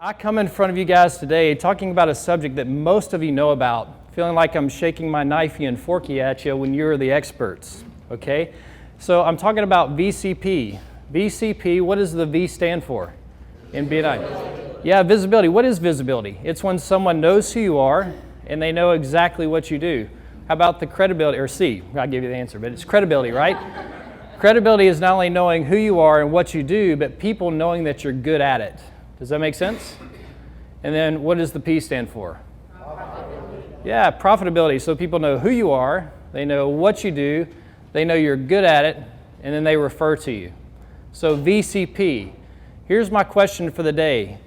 I come in front of you guys today talking about a subject that most of you know about, feeling like I'm shaking my knifey and forky at you when you're the experts, okay? So I'm talking about VCP. VCP, what does the V stand for in BNI? Yeah, visibility. What is visibility? It's when someone knows who you are and they know exactly what you do. How about the credibility, or C? I'll give you the answer, but it's credibility, right? Credibility is not only knowing who you are and what you do, but people knowing that you're good at it. Does that make sense? And then what does the P stand for? Profitability. Yeah, profitability. So people know who you are, they know what you do, they know you're good at it, and then they refer to you. So VCP. Here's my question for the day.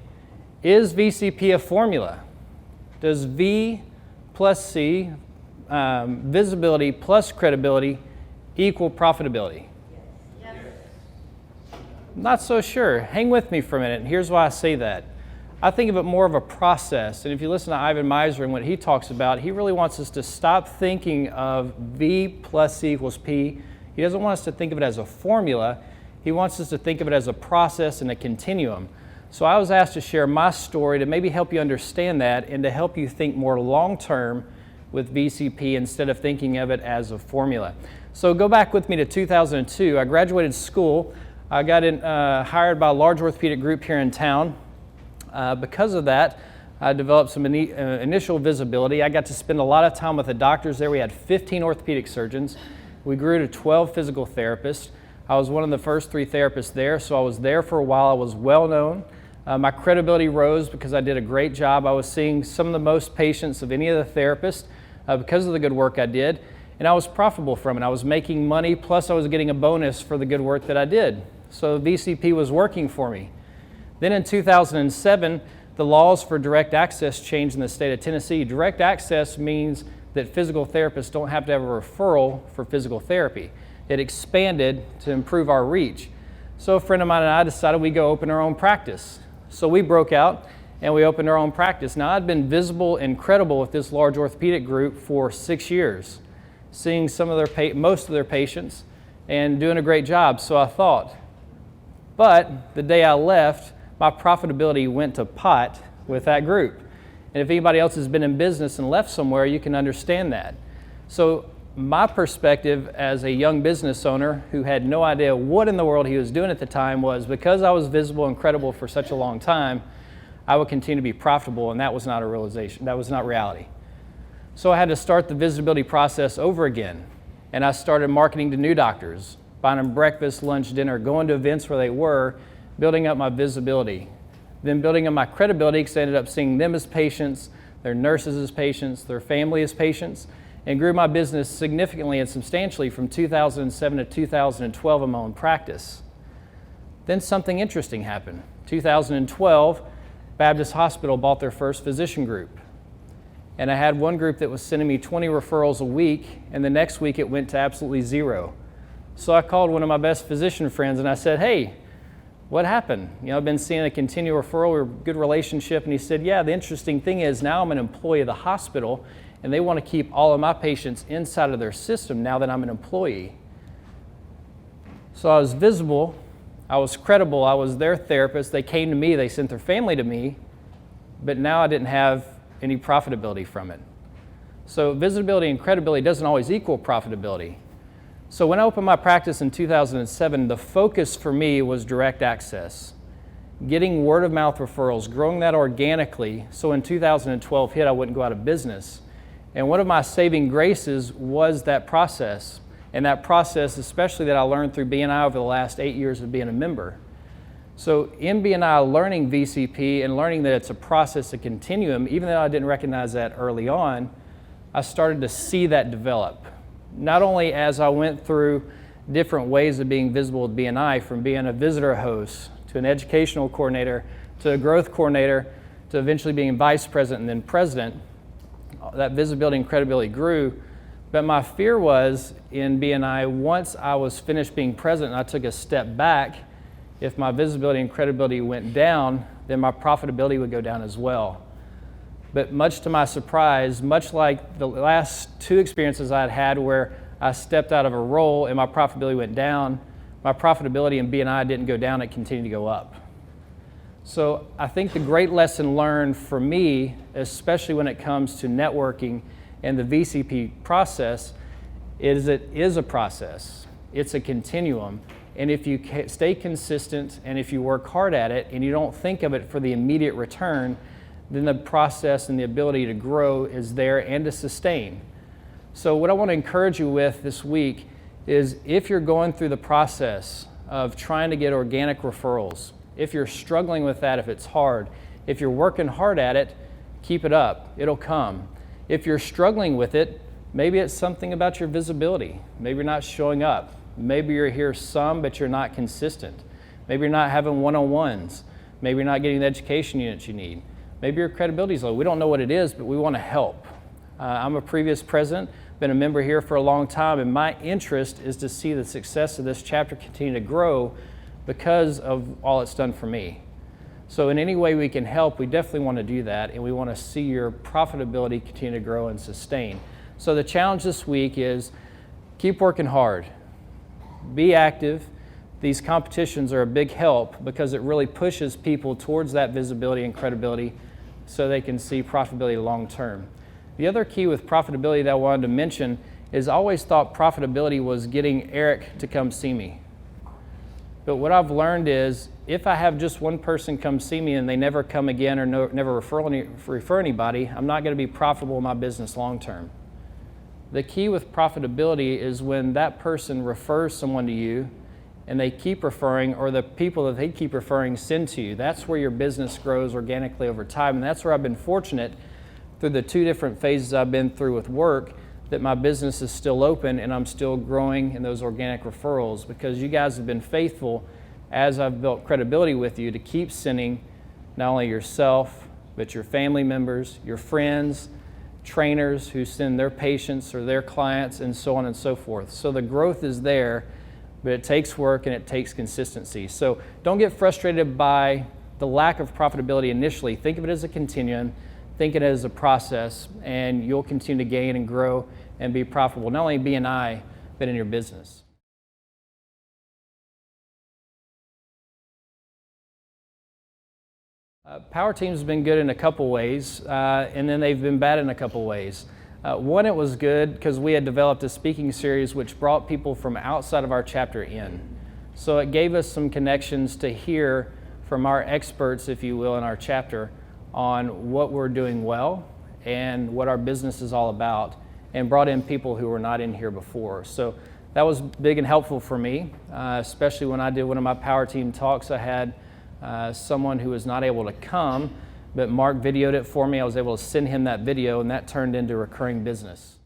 Is VCP a formula? Does V plus C, visibility plus credibility, equal profitability? Not so sure. Hang with me for a minute. Here's why I say that. I think of it more of a process. And if you listen to Ivan Misner and what he talks about, he really wants us to stop thinking of V plus C equals P. He doesn't want us to think of it as a formula. He wants us to think of it as a process and a continuum. So I was asked to share my story to maybe help you understand that and to help you think more long-term with VCP instead of thinking of it as a formula. So go back with me to 2002. I graduated school. I got hired by a large orthopedic group here in town. Because of that, I developed some initial visibility. I got to spend a lot of time with the doctors there. We had 15 orthopedic surgeons. We grew to 12 physical therapists. I was one of the first 3 therapists there, so I was there for a while. I was well known. My credibility rose because I did a great job. I was seeing some of the most patients of any of the therapists because of the good work I did, and I was profitable from it. I was making money, plus I was getting a bonus for the good work that I did. So VCP was working for me. Then in 2007, the laws for direct access changed in the state of Tennessee. Direct access means that physical therapists don't have to have a referral for physical therapy. It expanded to improve our reach. So a friend of mine and I decided we'd go open our own practice. So we broke out and we opened our own practice. Now I'd been visible and credible with this large orthopedic group for 6 years, seeing most of their patients and doing a great job, so I thought. But the day I left, my profitability went to pot with that group. And if anybody else has been in business and left somewhere, you can understand that. So my perspective as a young business owner who had no idea what in the world he was doing at the time was, because I was visible and credible for such a long time, I would continue to be profitable, and that was not a realization. That was not reality. So I had to start the visibility process over again. And I started marketing to new doctors, buying them breakfast, lunch, dinner, going to events where they were, building up my visibility. Then building up my credibility because I ended up seeing them as patients, their nurses as patients, their family as patients, and grew my business significantly and substantially from 2007 to 2012 in my own practice. Then something interesting happened. 2012, Baptist Hospital bought their first physician group. And I had one group that was sending me 20 referrals a week, and the next week it went to absolutely 0. So I called one of my best physician friends and I said, hey, what happened? I've been seeing a continual referral or good relationship. And he said, yeah, the interesting thing is now I'm an employee of the hospital and they want to keep all of my patients inside of their system now that I'm an employee. So I was visible, I was credible, I was their therapist. They came to me, they sent their family to me, but now I didn't have any profitability from it. So visibility and credibility doesn't always equal profitability. So when I opened my practice in 2007, the focus for me was direct access, getting word of mouth referrals, growing that organically. So when 2012 hit, I wouldn't go out of business. And one of my saving graces was that process. And that process, especially that I learned through BNI over the last 8 years of being a member. So in BNI, learning VCP and learning that it's a process, a continuum, even though I didn't recognize that early on, I started to see that develop. Not only as I went through different ways of being visible with BNI, from being a visitor host to an educational coordinator to a growth coordinator to eventually being vice president and then president, that visibility and credibility grew. But my fear was in BNI, once I was finished being president and I took a step back, if my visibility and credibility went down, then my profitability would go down as well. But much to my surprise, much like the last 2 experiences I'd had where I stepped out of a role and my profitability went down, my profitability in BNI didn't go down, it continued to go up. So I think the great lesson learned for me, especially when it comes to networking and the VCP process, is it is a process. It's a continuum. And if you stay consistent and if you work hard at it and you don't think of it for the immediate return, then the process and the ability to grow is there and to sustain. So what I want to encourage you with this week is, if you're going through the process of trying to get organic referrals, if you're struggling with that, if it's hard, if you're working hard at it, keep it up. It'll come. If you're struggling with it, maybe it's something about your visibility. Maybe you're not showing up. Maybe you're here some, but you're not consistent. Maybe you're not having one-on-ones. Maybe you're not getting the education units you need. Maybe your credibility is low. We don't know what it is, but we want to help. I'm a previous president, been a member here for a long time, and my interest is to see the success of this chapter continue to grow because of all it's done for me. So in any way we can help, we definitely want to do that, and we want to see your profitability continue to grow and sustain. So the challenge this week is keep working hard, be active. These competitions are a big help because it really pushes people towards that visibility and credibility so they can see profitability long term. The other key with profitability that I wanted to mention is, I always thought profitability was getting Eric to come see me. But what I've learned is, if I have just one person come see me and they never come again or never refer anybody, I'm not going to be profitable in my business long term. The key with profitability is when that person refers someone to you and they keep referring, or the people that they keep referring send to you. That's where your business grows organically over time. And that's where I've been fortunate through the 2 different phases I've been through with work, that my business is still open and I'm still growing in those organic referrals, because you guys have been faithful as I've built credibility with you to keep sending not only yourself, but your family members, your friends, trainers who send their patients or their clients, and so on and so forth. So the growth is there, but it takes work and it takes consistency. So don't get frustrated by the lack of profitability initially. Think of it as a continuum. Think of it as a process, and you'll continue to gain and grow and be profitable, not only in BNI, but in your business. Power Team's been good in a couple ways, and then they've been bad in a couple ways. One, it was good because we had developed a speaking series which brought people from outside of our chapter in. So it gave us some connections to hear from our experts, if you will, in our chapter on what we're doing well and what our business is all about, and brought in people who were not in here before. So that was big and helpful for me, especially when I did one of my Power Team talks. I had someone who was not able to come, but Mark videoed it for me. I was able to send him that video, and that turned into recurring business.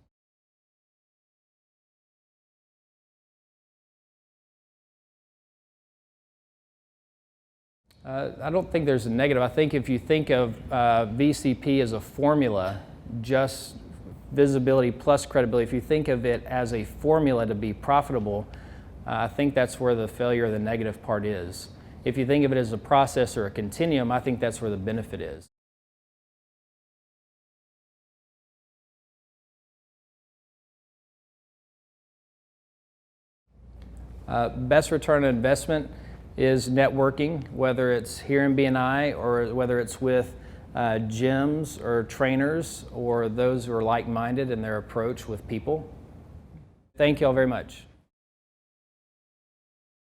I don't think there's a negative. I think if you think of VCP as a formula, just visibility plus credibility, if you think of it as a formula to be profitable, I think that's where the failure or the negative part is. If you think of it as a process or a continuum, I think that's where the benefit is. Best return on investment is networking, whether it's here in BNI or whether it's with gyms or trainers or those who are like-minded in their approach with people. Thank you all very much.